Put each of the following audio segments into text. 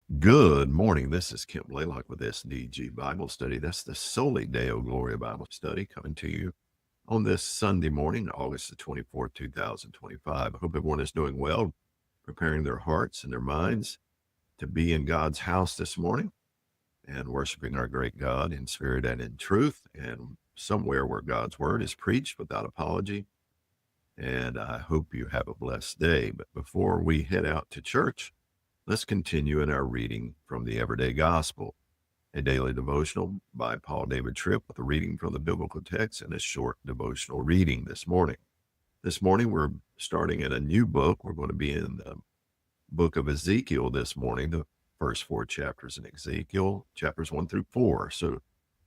Good morning. This is Kim Blaylock with SDG Bible Study. That's the SOLI DEO GLORIA Bible Study coming to you on this Sunday morning, August the 24th, 2025. I hope everyone is doing well, preparing their hearts and their minds to be in God's house this morning and worshiping our great God in spirit and in truth, and somewhere where God's word is preached without apology. And I hope you have a blessed day. But before we head out to church, let's continue in our reading from the Everyday Gospel, a daily devotional by Paul David Tripp with a reading from the biblical text and a short devotional reading this morning. This morning, we're starting in a new book. We're going to be in the book of Ezekiel this morning, the first 4 chapters in Ezekiel, chapters 1 through 4. So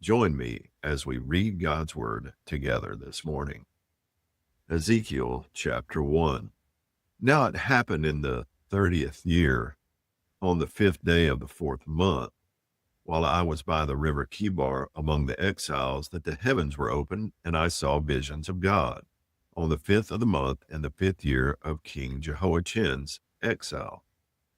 join me as we read God's word together this morning. Ezekiel chapter 1. Now it happened in the 30th year, on the 5th day of the 4th month, while I was by the river Kibar among the exiles, that the heavens were opened, and I saw visions of God, on the 5th of the month and the 5th year of King Jehoiachin's exile.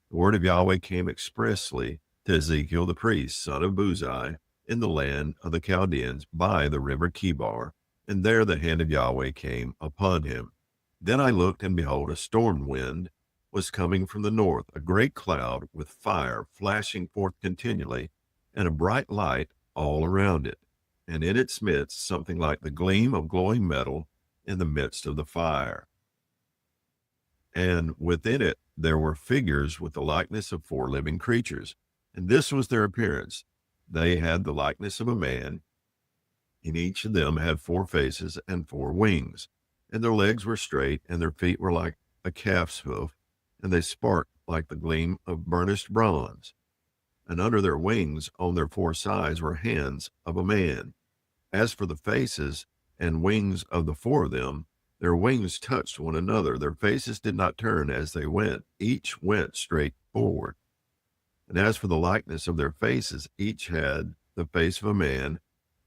The word of Yahweh came expressly to Ezekiel the priest, son of Buzi, in the land of the Chaldeans by the river Kibar, and there the hand of Yahweh came upon him. Then I looked, and behold, a storm wind was coming from the north, a great cloud with fire flashing forth continually, and a bright light all around it, and in its midst something like the gleam of glowing metal in the midst of the fire. And within it there were figures with the likeness of 4 living creatures, and this was their appearance. They had the likeness of a man, and each of them had 4 faces and 4 wings, and their legs were straight, and their feet were like a calf's hoof, and they sparkled like the gleam of burnished bronze. And under their wings on their 4 sides were hands of a man. As for the faces and wings of the 4 of them, their wings touched one another. Their faces did not turn as they went. Each went straight forward. And as for the likeness of their faces, each had the face of a man.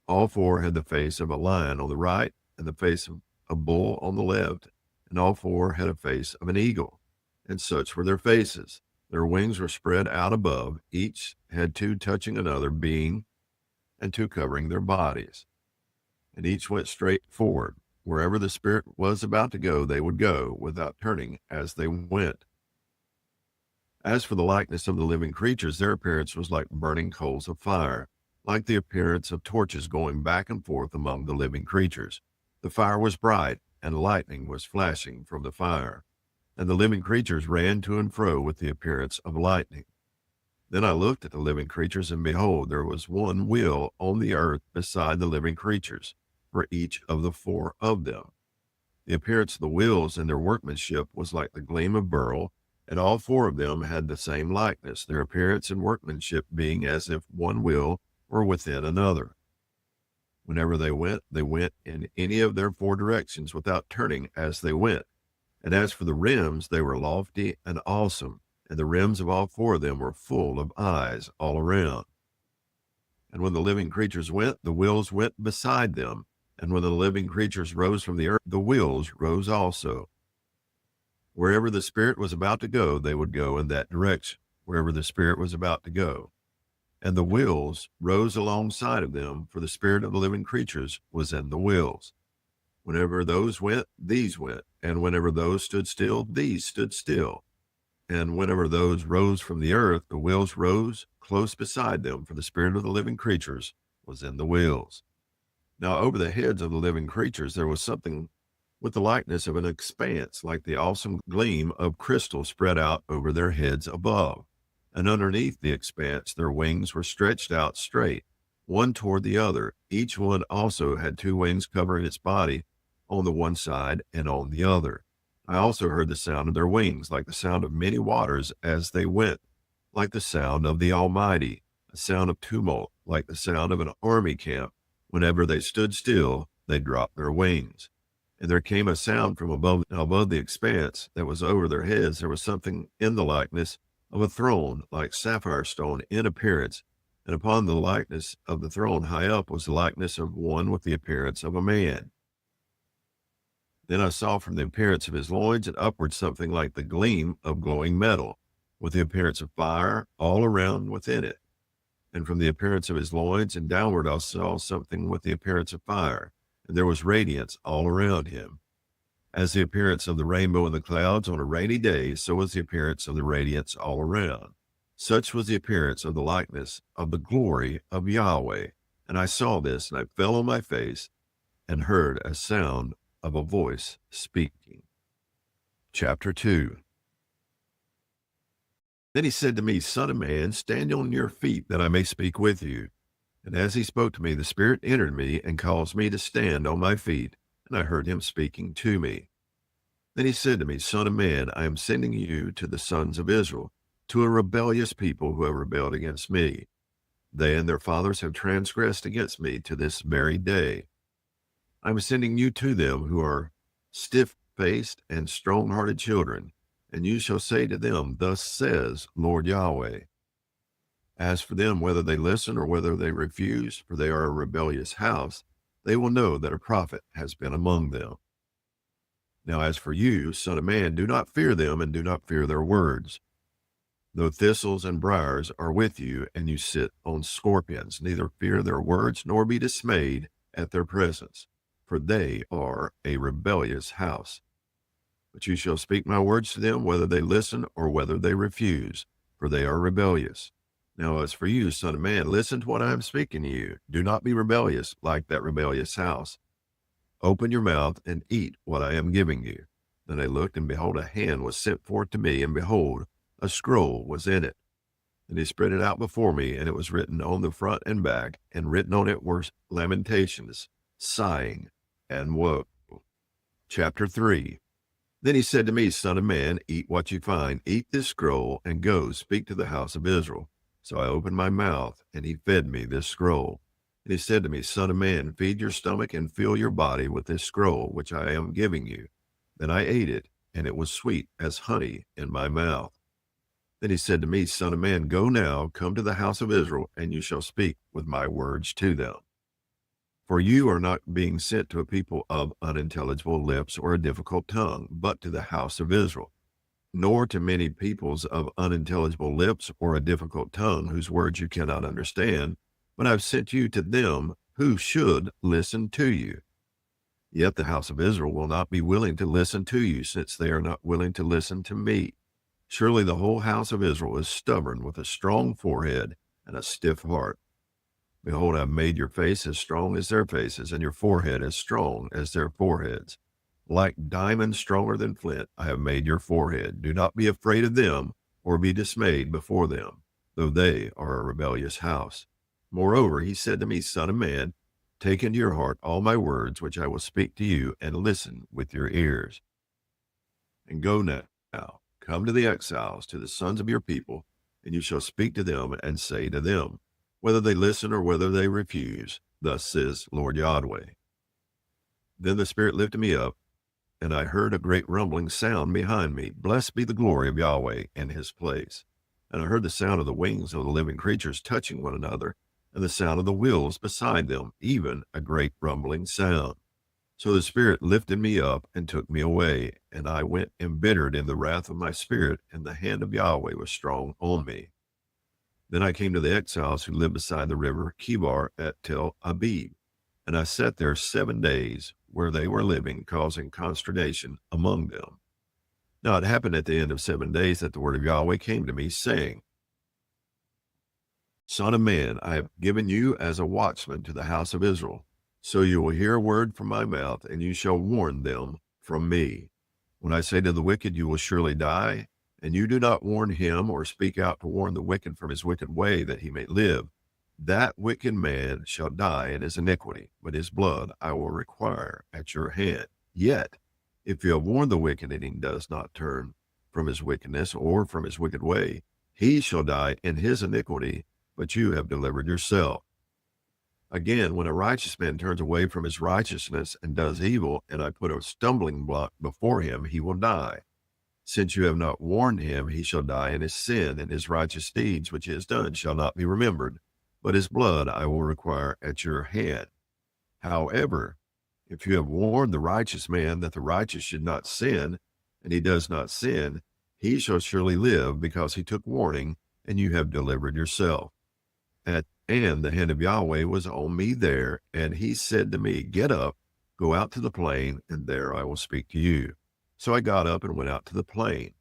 All 4 had the face of a lion on the right, and the face of a bull on the left, and all 4 had a face of an eagle. And such were their faces. Their wings were spread out above. Each had 2 touching another, being and 2 covering their bodies. And each went straight forward. Wherever the Spirit was about to go, they would go, without turning as they went. As for the likeness of the living creatures, their appearance was like burning coals of fire, like the appearance of torches going back and forth among the living creatures. The fire was bright, and lightning was flashing from the fire. And the living creatures ran to and fro with the appearance of lightning. Then I looked at the living creatures, and behold, there was one wheel on the earth beside the living creatures, for each of the 4 of them. The appearance of the wheels and their workmanship was like the gleam of beryl, and all 4 of them had the same likeness, their appearance and workmanship being as if one wheel were within another. Whenever they went in any of their 4 directions without turning as they went. And as for the rims, they were lofty and awesome, and the rims of all 4 of them were full of eyes all around. And when the living creatures went, the wheels went beside them. And when the living creatures rose from the earth, the wheels rose also. Wherever the Spirit was about to go, they would go in that direction, wherever the Spirit was about to go. And the wheels rose alongside of them, for the spirit of the living creatures was in the wheels. Whenever those went, these went. And whenever those stood still, these stood still. And whenever those rose from the earth, the wheels rose close beside them, for the spirit of the living creatures was in the wheels. Now over the heads of the living creatures there was something with the likeness of an expanse, like the awesome gleam of crystal spread out over their heads above. And underneath the expanse their wings were stretched out straight, one toward the other. Each one also had 2 wings covering its body on the one side and on the other. I also heard the sound of their wings, like the sound of many waters as they went, like the sound of the Almighty, a sound of tumult, like the sound of an army camp. Whenever they stood still, they dropped their wings. And there came a sound from above the expanse that was over their heads. There was something in the likeness of a throne, like sapphire stone in appearance, and upon the likeness of the throne high up was the likeness of one with the appearance of a man. Then I saw from the appearance of his loins and upward something like the gleam of glowing metal, with the appearance of fire all around within it. And from the appearance of his loins and downward I saw something with the appearance of fire, and there was radiance all around him. As the appearance of the rainbow in the clouds on a rainy day, so was the appearance of the radiance all around. Such was the appearance of the likeness of the glory of Yahweh. And I saw this, and I fell on my face, and heard a sound of a voice speaking. Chapter 2. Then he said to me, Son of man, stand on your feet, that I may speak with you. And as he spoke to me, the Spirit entered me and caused me to stand on my feet, and I heard him speaking to me. Then he said to me, Son of man, I am sending you to the sons of Israel, to a rebellious people who have rebelled against me. They and their fathers have transgressed against me to this very day. I am sending you to them who are stiff-faced and strong-hearted children, and you shall say to them, Thus says Lord Yahweh. As for them, whether they listen or whether they refuse, for they are a rebellious house, they will know that a prophet has been among them. Now as for you, son of man, do not fear them, and do not fear their words. Though thistles and briars are with you, and you sit on scorpions, neither fear their words, nor be dismayed at their presence, for they are a rebellious house. But you shall speak my words to them, whether they listen or whether they refuse, for they are rebellious. Now as for you, son of man, listen to what I am speaking to you. Do not be rebellious like that rebellious house. Open your mouth and eat what I am giving you. Then I looked, and behold, a hand was sent forth to me, and behold, a scroll was in it. And he spread it out before me, and it was written on the front and back, and written on it were lamentations, sighing, and woe. Chapter 3. Then he said to me, Son of man, eat what you find, eat this scroll, and go, speak to the house of Israel. So I opened my mouth, and he fed me this scroll. And he said to me, Son of man, feed your stomach and fill your body with this scroll, which I am giving you. Then I ate it, and it was sweet as honey in my mouth. Then he said to me, Son of man, go now, come to the house of Israel, and you shall speak with my words to them. For you are not being sent to a people of unintelligible lips or a difficult tongue, but to the house of Israel, nor to many peoples of unintelligible lips or a difficult tongue, whose words you cannot understand, but I've sent you to them who should listen to you. Yet the house of Israel will not be willing to listen to you, since they are not willing to listen to me. Surely the whole house of Israel is stubborn, with a strong forehead and a stiff heart. Behold, I have made your face as strong as their faces, and your forehead as strong as their foreheads. Like diamond stronger than flint, I have made your forehead. Do not be afraid of them, or be dismayed before them, though they are a rebellious house. Moreover, he said to me, Son of man, take into your heart all my words, which I will speak to you, and listen with your ears. And go now, come to the exiles, to the sons of your people, and you shall speak to them, and say to them, whether they listen or whether they refuse, thus says Lord Yahweh. Then the Spirit lifted me up, and I heard a great rumbling sound behind me. Blessed be the glory of Yahweh in his place. And I heard the sound of the wings of the living creatures touching one another, and the sound of the wheels beside them, even a great rumbling sound. So the Spirit lifted me up and took me away, and I went embittered in the wrath of my spirit, and the hand of Yahweh was strong on me. Then I came to the exiles who lived beside the river Kibar at Tel Abib, and I sat there 7 days, where they were living, causing consternation among them. Now it happened at the end of 7 days that the word of Yahweh came to me, saying, Son of man, I have given you as a watchman to the house of Israel. So you will hear a word from my mouth, and you shall warn them from me. When I say to the wicked, you will surely die, and you do not warn him or speak out to warn the wicked from his wicked way, that he may live, that wicked man shall die in his iniquity, but his blood I will require at your hand. Yet, if you have warned the wicked, and he does not turn from his wickedness or from his wicked way, he shall die in his iniquity, but you have delivered yourself. Again, when a righteous man turns away from his righteousness and does evil, and I put a stumbling block before him, he will die. Since you have not warned him, he shall die in his sin, and his righteous deeds which he has done shall not be remembered, but his blood I will require at your hand. However, if you have warned the righteous man that the righteous should not sin, and he does not sin, he shall surely live, because he took warning, and you have delivered yourself. And the hand of Yahweh was on me there, and he said to me, Get up, go out to the plain, and there I will speak to you. So I got up and went out to the plain.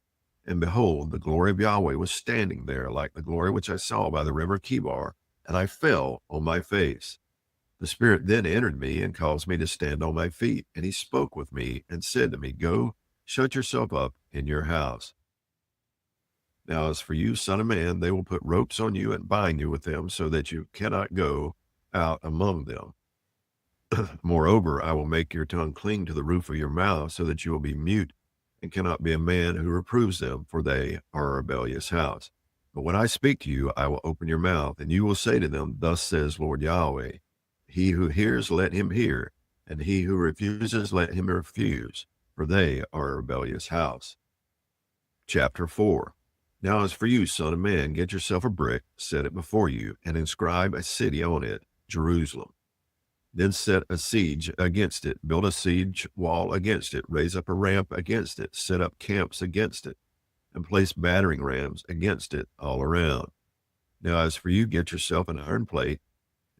And behold, the glory of Yahweh was standing there, like the glory which I saw by the river Kibar, and I fell on my face. The Spirit then entered me and caused me to stand on my feet. And he spoke with me and said to me, Go, shut yourself up in your house. Now, as for you, son of man, they will put ropes on you and bind you with them, so that you cannot go out among them. Moreover, I will make your tongue cling to the roof of your mouth, so that you will be mute and cannot be a man who reproves them, for they are a rebellious house. But when I speak to you, I will open your mouth, and you will say to them, Thus says Lord Yahweh, He who hears, let him hear, and he who refuses, let him refuse, for they are a rebellious house. Chapter 4. Now as for you, son of man, get yourself a brick, set it before you, and inscribe a city on it, Jerusalem. Then set a siege against it, build a siege wall against it, raise up a ramp against it, set up camps against it, and place battering rams against it all around. Now as for you, get yourself an iron plate,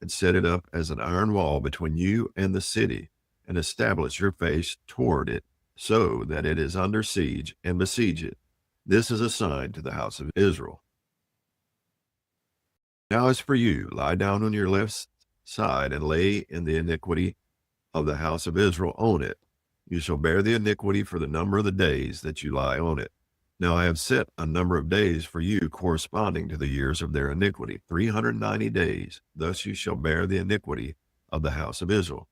and set it up as an iron wall between you and the city, and establish your face toward it, so that it is under siege, and besiege it. This is a sign to the house of Israel. Now as for you, lie down on your left side, and lay in the iniquity of the house of Israel on it. You shall bear the iniquity for the number of the days that you lie on it. Now I have set a number of days for you corresponding to the years of their iniquity, 390 days. Thus you shall bear the iniquity of the house of Israel.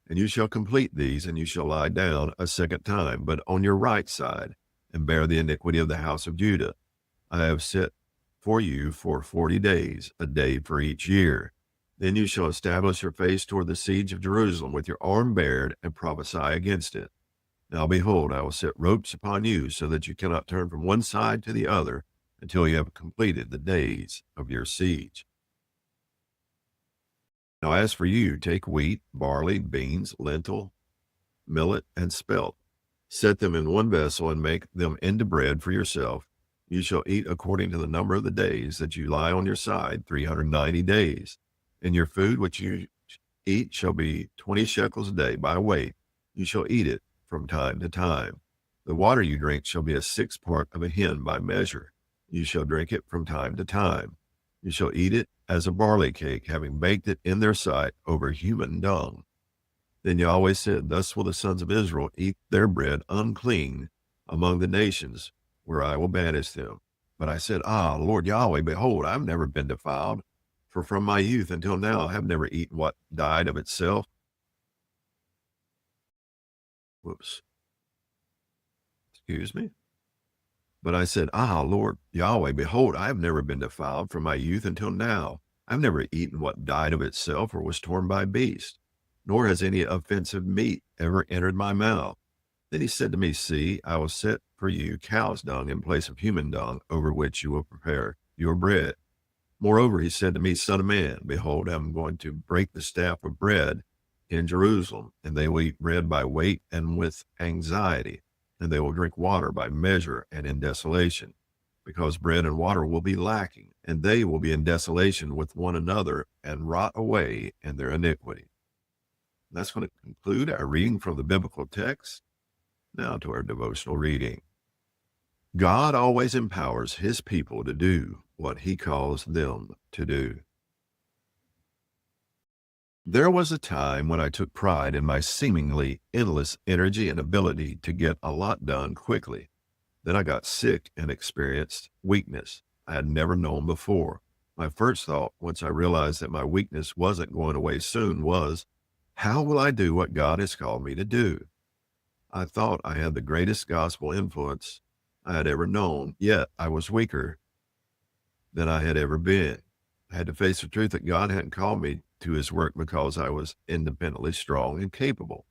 And you shall complete these, and you shall lie down a second time, but on your right side, and bear the iniquity of the house of Judah. I have set for you for 40 days, a day for each year. Then you shall establish your face toward the siege of Jerusalem with your arm bared, and prophesy against it. Now behold, I will set ropes upon you, so that you cannot turn from one side to the other until you have completed the days of your siege. Now as for you, take wheat, barley, beans, lentil, millet, and spelt. Set them in one vessel, and make them into bread for yourself. You shall eat according to the number of the days that you lie on your side, 390 days. And your food which you eat shall be 20 shekels a day by weight. You shall eat it from time to time. The water you drink shall be a sixth part of a hin by measure. You shall drink it from time to time. You shall eat it as a barley cake, having baked it in their sight over human dung. Then Yahweh said, Thus will the sons of Israel eat their bread unclean among the nations where I will banish them. But I said, Lord Yahweh, behold, I have never been defiled, for from my youth until now I have never eaten what died of itself. Excuse me. But I said, Lord Yahweh, behold, I have never been defiled from my youth until now. I've never eaten what died of itself or was torn by beast, nor has any offensive meat ever entered my mouth. Then he said to me, See, I will set for you cow's dung in place of human dung, over which you will prepare your bread. Moreover, he said to me, Son of man, behold, I am going to break the staff of bread in Jerusalem, and they will eat bread by weight and with anxiety, and they will drink water by measure and in desolation, because bread and water will be lacking, and they will be in desolation with one another, and rot away in their iniquity. That's going to conclude our reading from the biblical text. Now to our devotional reading. God always empowers his people to do what he calls them to do. There was a time when I took pride in my seemingly endless energy and ability to get a lot done quickly. Then I got sick and experienced weakness I had never known before. My first thought, once I realized that my weakness wasn't going away soon, was, how will I do what God has called me to do? I thought I had the greatest gospel influence I had ever known, yet I was weaker than I had ever been. I had to face the truth that God hadn't called me to his work because I was independently strong and capable.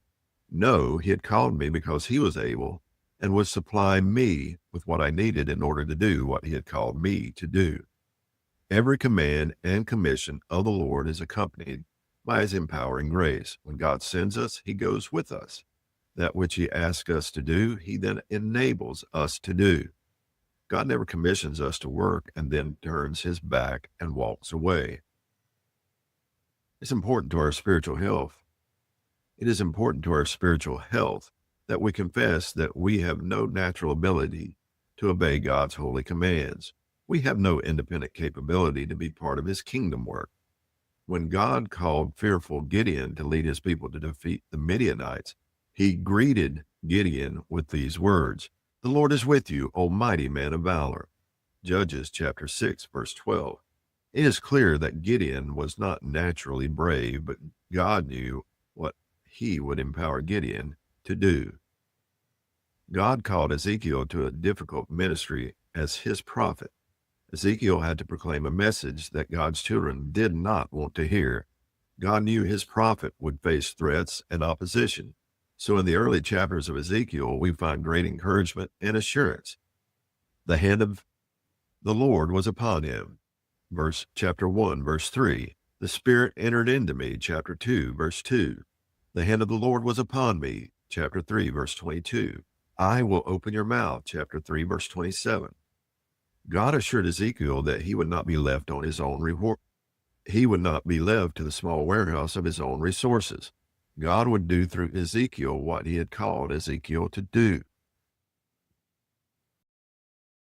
No, he had called me because he was able and would supply me with what I needed in order to do what he had called me to do. Every command and commission of the Lord is accompanied by his empowering grace. When God sends us, he goes with us. That which he asks us to do, he then enables us to do. God never commissions us to work and then turns his back and walks away. It's important to our spiritual health. It is important to our spiritual health that we confess that we have no natural ability to obey God's holy commands. We have no independent capability to be part of his kingdom work. When God called fearful Gideon to lead his people to defeat the Midianites, he greeted Gideon with these words, "The Lord is with you, O mighty man of valor." Judges chapter 6, verse 12. It is clear that Gideon was not naturally brave, but God knew what he would empower Gideon to do. God called Ezekiel to a difficult ministry as his prophet. Ezekiel had to proclaim a message that God's children did not want to hear. God knew his prophet would face threats and opposition. So in the early chapters of Ezekiel, we find great encouragement and assurance. The hand of the Lord was upon him. Chapter 1, verse 3. The Spirit entered into me. Chapter 2, verse 2. The hand of the Lord was upon me. Chapter 3, verse 22. I will open your mouth. Chapter 3, verse 27. God assured Ezekiel that he would not be left on his own reward. He would not be left to the small warehouse of his own resources. God would do through Ezekiel what he had called Ezekiel to do.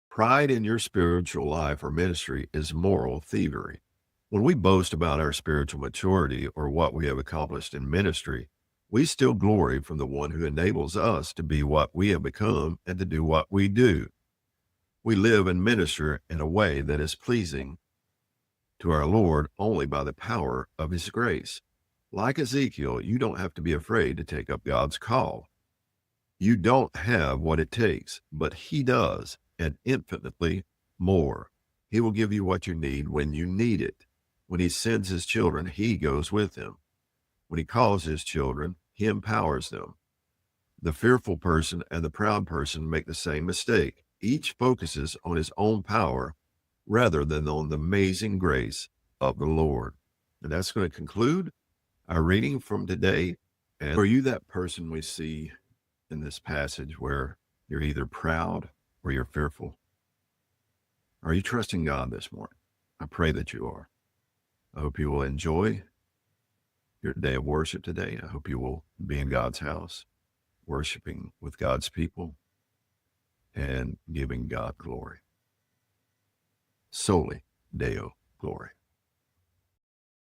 Pride in your spiritual life or ministry is moral thievery. When we boast about our spiritual maturity or what we have accomplished in ministry, we still glory from the one who enables us to be what we have become and to do what we do. We live and minister in a way that is pleasing to our Lord only by the power of his grace. Like Ezekiel, you don't have to be afraid to take up God's call. You don't have what it takes, but he does, and infinitely more. He will give you what you need when you need it. When he sends his children, he goes with them. When he calls his children, he empowers them. The fearful person and the proud person make the same mistake. Each focuses on his own power rather than on the amazing grace of the Lord. And that's going to conclude our reading from today. And are you that person we see in this passage where you're either proud or you're fearful? Are you trusting God this morning? I pray that you are. I hope you will enjoy your day of worship today. I hope you will be in God's house, worshiping with God's people and giving God glory. Soli Deo Gloria.